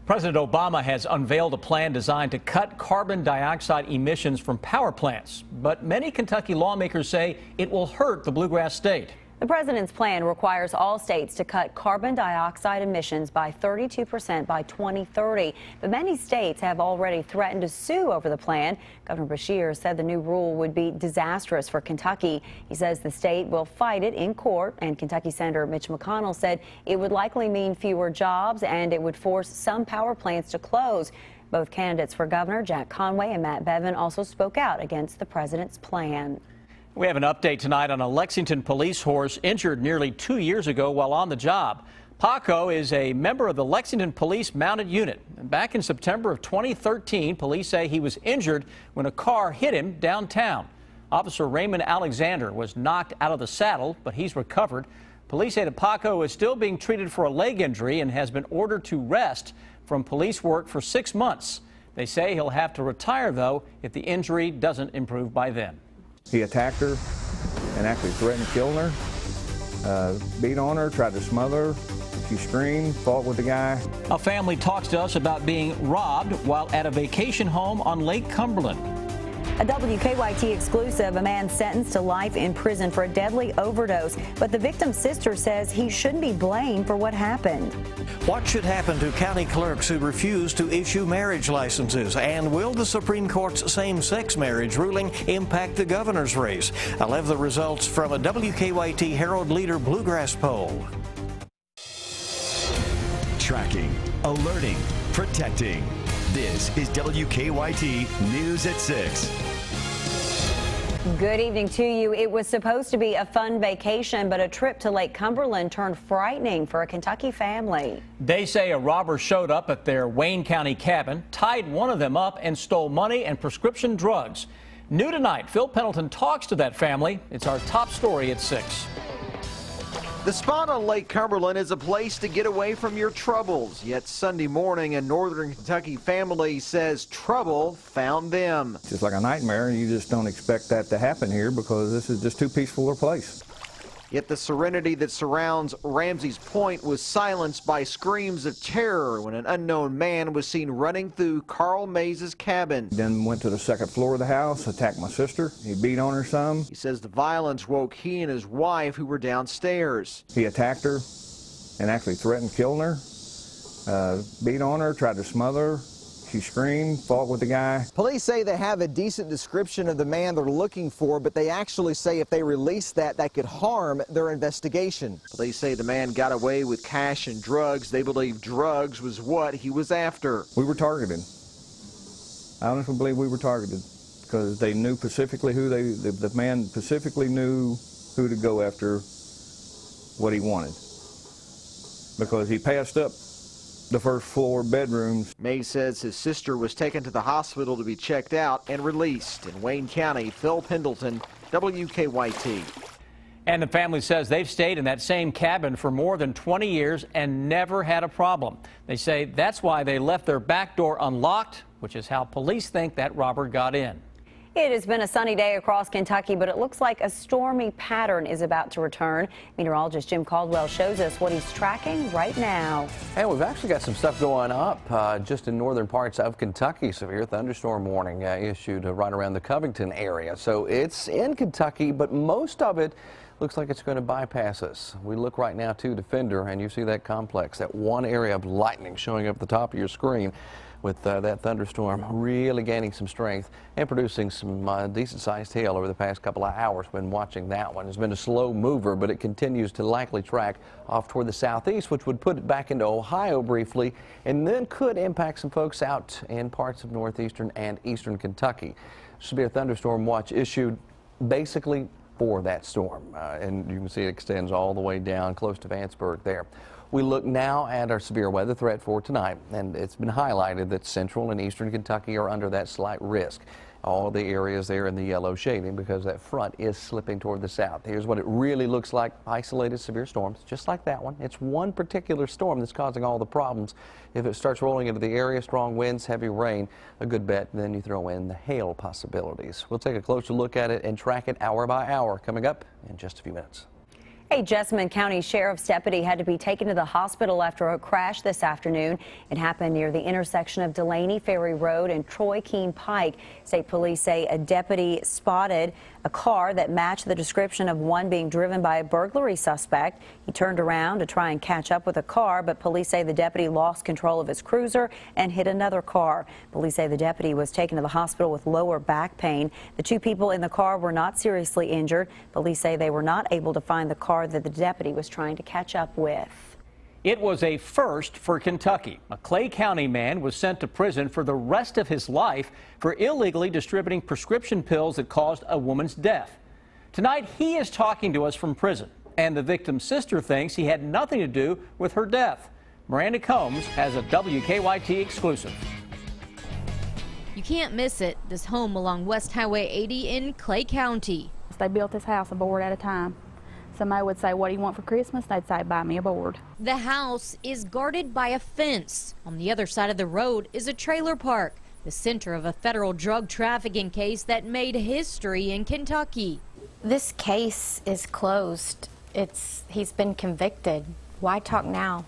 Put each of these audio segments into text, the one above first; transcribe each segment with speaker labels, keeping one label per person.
Speaker 1: President Obama has unveiled a plan designed to cut carbon dioxide emissions from power plants. But many Kentucky lawmakers say it will hurt the Bluegrass state.
Speaker 2: The president's plan requires all states to cut carbon dioxide emissions by 32% by 2030. But many states have already threatened to sue over the plan. Governor Beshear said the new rule would be disastrous for Kentucky. He says the state will fight it in court, and Kentucky Senator Mitch McConnell said it would likely mean fewer jobs and it would force some power plants to close. Both candidates for governor, Jack Conway and Matt Bevin, also spoke out against the president's plan.
Speaker 1: We have an update tonight on a Lexington police horse injured nearly 2 years ago while on the job. Paco is a member of the Lexington Police Mounted Unit. And back in September of 2013, police say he was injured when a car hit him downtown. Officer Raymond Alexander was knocked out of the saddle, but he's recovered. Police say that Paco is still being treated for a leg injury and has been ordered to rest from police work for 6 months. They say he'll have to retire, though, if the injury doesn't improve by then.
Speaker 3: He attacked her and actually threatened killing her, beat on her, tried to smother her. She screamed, fought with the guy.
Speaker 1: A family talks to us about being robbed while at a vacation home on Lake Cumberland.
Speaker 2: A WKYT exclusive, a man sentenced to life in prison for a deadly overdose, but the victim's sister says he shouldn't be blamed for what happened.
Speaker 4: What should happen to county clerks who refuse to issue marriage licenses? And will the Supreme Court's same-sex marriage ruling impact the governor's race? I'll have the results from a WKYT Herald Leader Bluegrass Poll.
Speaker 5: Tracking, alerting, protecting. This is WKYT News at 6.
Speaker 2: Good evening to you. It was supposed to be a fun vacation, but a trip to Lake Cumberland turned frightening for a Kentucky family.
Speaker 1: They say a robber showed up at their Wayne County cabin, tied one of them up, and stole money and prescription drugs. New tonight, Phil Pendleton talks to that family. It's our top story at 6.
Speaker 6: The spot on Lake Cumberland is a place to get away from your troubles. Yet Sunday morning, a northern Kentucky family says trouble found them.
Speaker 3: It's just like a nightmare, and you just don't expect that to happen here because this is just too peaceful a place.
Speaker 6: Yet the serenity that surrounds Ramsey's Point was silenced by screams of terror when an unknown man was seen running through Carl Mays' cabin.
Speaker 3: Then went to the second floor of the house, attacked my sister. He beat on her some.
Speaker 6: He says the violence woke he and his wife, who were downstairs.
Speaker 3: He attacked her and actually threatened killing her, beat on her, tried to smother her. She screamed, fought with the guy.
Speaker 7: Police say they have a decent description of the man they're looking for, but they actually say if they release that could harm their investigation.
Speaker 6: Police say the man got away with cash and drugs. They believe drugs was what he was after.
Speaker 3: We were targeted. I honestly believe we were targeted because they knew specifically who the man specifically knew who to go after, what he wanted, because he passed up the first floor bedrooms.
Speaker 6: May says his sister was taken to the hospital to be checked out and released. In Wayne County, Phil Pendleton, WKYT.
Speaker 1: And the family says they've stayed in that same cabin for more than 20 years and never had a problem. They say that's why they left their back door unlocked, which is how police think that robber got in.
Speaker 2: It has been a sunny day across Kentucky, but it looks like a stormy pattern is about to return. Meteorologist Jim Caldwell shows us what he's tracking right now.
Speaker 8: And we've actually got some stuff going up just in northern parts of Kentucky. Severe thunderstorm warning issued right around the Covington area. So it's in Kentucky, but most of it looks like it's going to bypass us. We look right now to Defender, and you see that complex, that one area of lightning showing up at the top of your screen, with that thunderstorm really gaining some strength and producing some decent-sized hail over the past couple of hours. When watching that one, it's been a slow mover, but it continues to likely track off toward the southeast, which would put it back into Ohio briefly, and then could impact some folks out in parts of northeastern and eastern Kentucky. Severe thunderstorm watch issued basically for that storm, and you can see it extends all the way down close to Vanceburg there. We look now at our severe weather threat for tonight, and it's been highlighted that central and eastern Kentucky are under that slight risk. All the areas there in the yellow shading because that front is slipping toward the south. Here's what it really looks like: isolated severe storms, just like that one. It's one particular storm that's causing all the problems. If it starts rolling into the area, strong winds, heavy rain, a good bet, then you throw in the hail possibilities. We'll take a closer look at it and track it hour by hour coming up in just a few minutes.
Speaker 2: A Jessamine County Sheriff's deputy had to be taken to the hospital after a crash this afternoon. It happened near the intersection of Delaney Ferry Road and Troy Keene Pike. State police say a deputy spotted a car that matched the description of one being driven by a burglary suspect. He turned around to try and catch up with a car, but police say the deputy lost control of his cruiser and hit another car. Police say the deputy was taken to the hospital with lower back pain. The two people in the car were not seriously injured. Police say they were not able to find the car that the deputy was trying to catch up with.
Speaker 1: It was a first for Kentucky. A Clay County man was sent to prison for the rest of his life for illegally distributing prescription pills that caused a woman's death. Tonight, he is talking to us from prison, and the victim's sister thinks he had nothing to do with her death. Miranda Combs has a WKYT exclusive.
Speaker 9: You can't miss it. This home along West Highway 80 in Clay County.
Speaker 10: They built this house a board at a time. Somebody would say, "What do you want for Christmas?" They'd say, "Buy me a board."
Speaker 9: The house is guarded by a fence. On the other side of the road is a trailer park, the center of a federal drug trafficking case that made history in Kentucky.
Speaker 11: This case is closed. He's been convicted. Why talk now?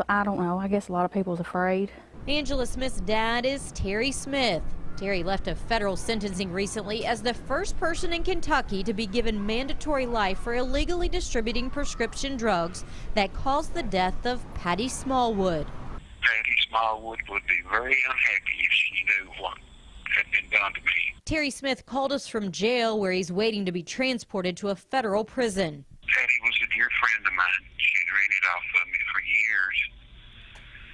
Speaker 10: I don't know. I guess a lot of people's afraid.
Speaker 9: Angela Smith's dad is Terry Smith. Terry left a federal sentencing recently as the first person in Kentucky to be given mandatory life for illegally distributing prescription drugs that caused the death of Patty Smallwood.
Speaker 12: Patty Smallwood would be very unhappy if she knew what had been done to me.
Speaker 9: Terry Smith called us from jail where he's waiting to be transported to a federal prison.
Speaker 12: Patty was a dear friend of mine. She'd rented off of me for years.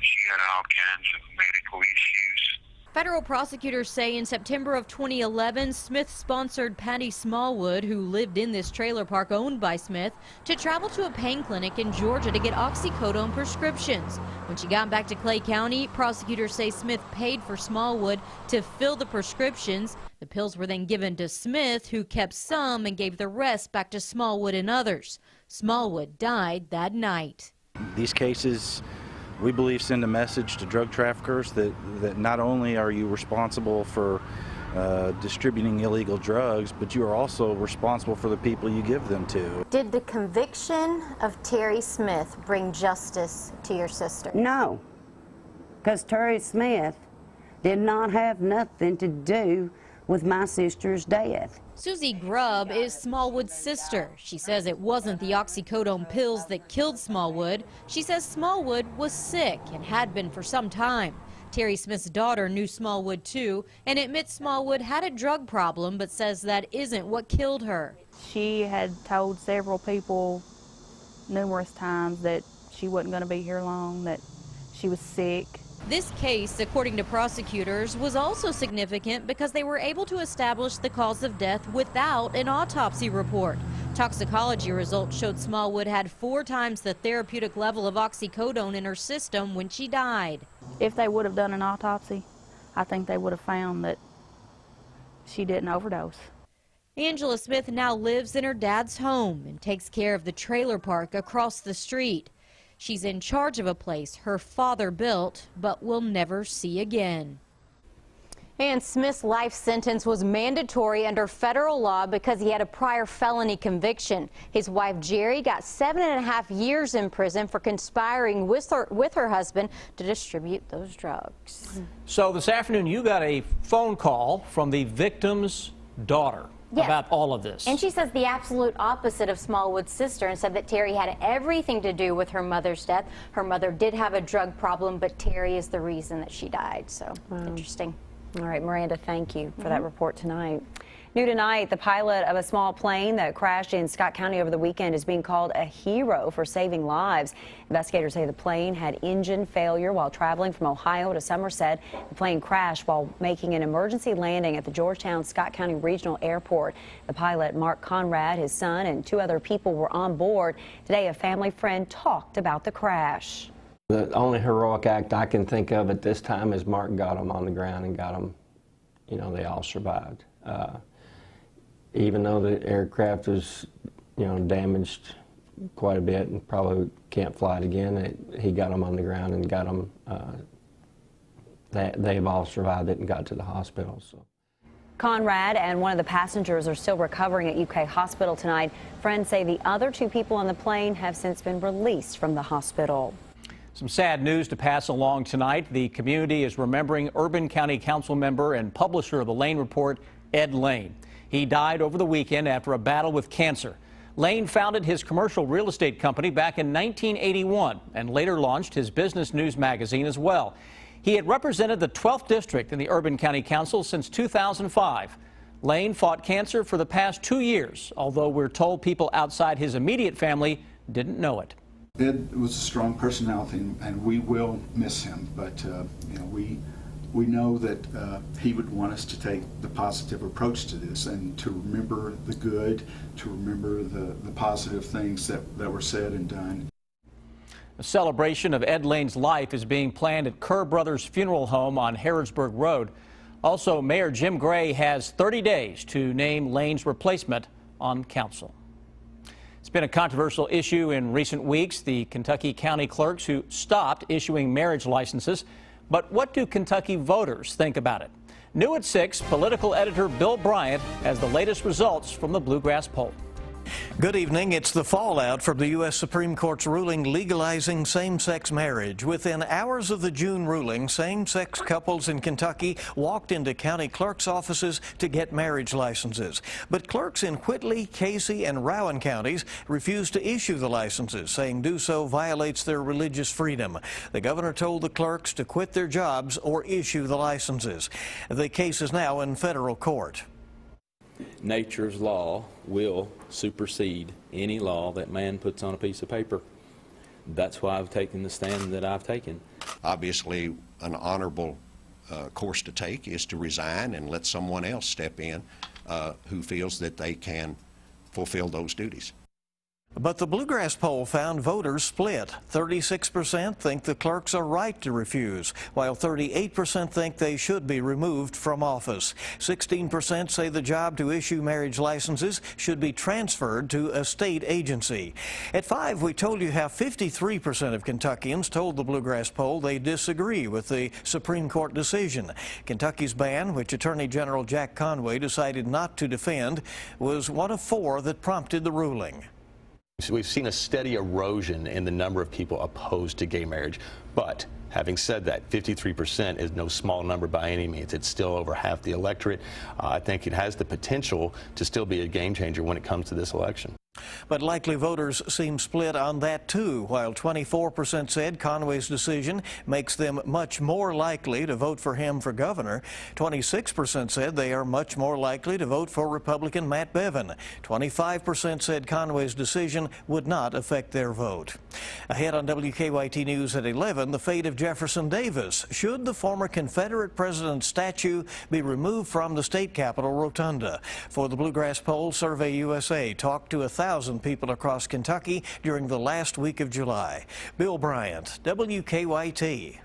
Speaker 12: She had all kinds of medical issues.
Speaker 9: Federal prosecutors say in September of 2011, Smith sponsored Patty Smallwood, who lived in this trailer park owned by Smith, to travel to a pain clinic in Georgia to get oxycodone prescriptions. When she got back to Clay County, prosecutors say Smith paid for Smallwood to fill the prescriptions. The pills were then given to Smith, who kept some and gave the rest back to Smallwood and others. Smallwood died that night.
Speaker 13: These cases, we believe, send a message to drug traffickers that not only are you responsible for distributing illegal drugs, but you are also responsible for the people you give them to.
Speaker 11: Did the conviction of Terry Smith bring justice to your sister?
Speaker 14: No, because Terry Smith did not have nothing to do with my sister's death.
Speaker 9: Susie Grubb is Smallwood's sister. She says it wasn't the oxycodone pills that killed Smallwood. She says Smallwood was sick and had been for some time. Terry Smith's daughter knew Smallwood too and admits Smallwood had a drug problem, but says that isn't what killed her.
Speaker 10: She had told several people numerous times that she wasn't going to be here long, that she was sick.
Speaker 9: This case, according to prosecutors, was also significant because they were able to establish the cause of death without an autopsy report. Toxicology results showed Smallwood had 4 times the therapeutic level of oxycodone in her system when she died.
Speaker 10: If they would have done an autopsy, I think they would have found that she didn't overdose.
Speaker 9: Angela Smith now lives in her dad's home and takes care of the trailer park across the street. She's in charge of a place her father built, but will never see again.
Speaker 11: And Smith's life sentence was mandatory under federal law because he had a prior felony conviction. His wife, Jerry, got 7.5 years in prison for conspiring with her husband to distribute those drugs.
Speaker 1: So this afternoon, you got a phone call from the victim's daughter. Yes. About all of this.
Speaker 11: And she says the absolute opposite of Smallwood's sister and said that Terry had everything to do with her mother's death. Her mother did have a drug problem, but Terry is the reason that she died. So interesting.
Speaker 2: All right, Miranda, thank you for that report tonight. New tonight, the pilot of a small plane that crashed in Scott County over the weekend is being called a hero for saving lives. Investigators say the plane had engine failure while traveling from Ohio to Somerset. The plane crashed while making an emergency landing at the Georgetown Scott County Regional Airport. The pilot, Mark Conrad, his son, and 2 other people were on board. Today, a family friend talked about the crash.
Speaker 15: The only heroic act I can think of at this time is Mark got them on the ground and got them, you know, they all survived. Even though the aircraft was, you know, damaged quite a bit and probably can't fly it again, he got them on the ground and got them they've all survived it and got to the hospital. So.
Speaker 2: Conrad and one of the passengers are still recovering at UK Hospital tonight. Friends say the other 2 people on the plane have since been released from the hospital.
Speaker 1: Some sad news to pass along tonight. The community is remembering Urban County Council member and publisher of the Lane Report, Ed Lane. He died over the weekend after a battle with cancer. Lane founded his commercial real estate company back in 1981 and later launched his business news magazine as well. He had represented the 12th district in the Urban County Council since 2005. Lane fought cancer for the past 2 years, although we're told people outside his immediate family didn't know it.
Speaker 16: Ed was a strong personality, and we will miss him, but you know, we know that he would want us to take the positive approach to this and to remember the good, to remember the positive things that were said and done.
Speaker 1: A celebration of Ed Lane's life is being planned at Kerr Brothers Funeral Home on Harrodsburg Road. Also, Mayor Jim Gray has 30 days to name Lane's replacement on council. It's been a controversial issue in recent weeks, the Kentucky county clerks who stopped issuing marriage licenses. But what do Kentucky voters think about it? New at 6, political editor Bill Bryant has the latest results from the Bluegrass Poll.
Speaker 4: Good evening. It's the fallout from the U.S. Supreme Court's ruling legalizing same-sex marriage. Within hours of the June ruling, same-sex couples in Kentucky walked into county clerks' offices to get marriage licenses. But clerks in Whitley, Casey, and Rowan counties refused to issue the licenses, saying do so violates their religious freedom. The governor told the clerks to quit their jobs or issue the licenses. The case is now in federal court.
Speaker 17: Nature's law will supersede any law that man puts on a piece of paper. That's why I've taken the stand that I've taken.
Speaker 18: Obviously, an honorable course to take is to resign and let someone else step in who feels that they can fulfill those duties.
Speaker 4: But the Bluegrass Poll found voters split. 36% think the clerks are right to refuse, while 38% think they should be removed from office. 16% say the job to issue marriage licenses should be transferred to a state agency. At 5, we told you how 53% of Kentuckians told the Bluegrass Poll they disagree with the Supreme Court decision. Kentucky's ban, which Attorney General Jack Conway decided not to defend, was one of 4 that prompted the ruling.
Speaker 19: We've seen a steady erosion in the number of people opposed to gay marriage. But having said that, 53% is no small number by any means. It's still over half the electorate. I think it has the potential to still be a game changer when it comes to this election.
Speaker 4: But likely voters seem split on that too. While 24% said Conway's decision makes them much more likely to vote for him for governor, 26% said they are much more likely to vote for Republican Matt Bevin. 25% said Conway's decision would not affect their vote. Ahead on WKYT News at 11, the fate of Jefferson Davis. Should the former Confederate president's statue be removed from the state capitol rotunda? For the Bluegrass Poll, Survey USA talked to 1,000 people across Kentucky during the last week of July. Bill Bryant, WKYT.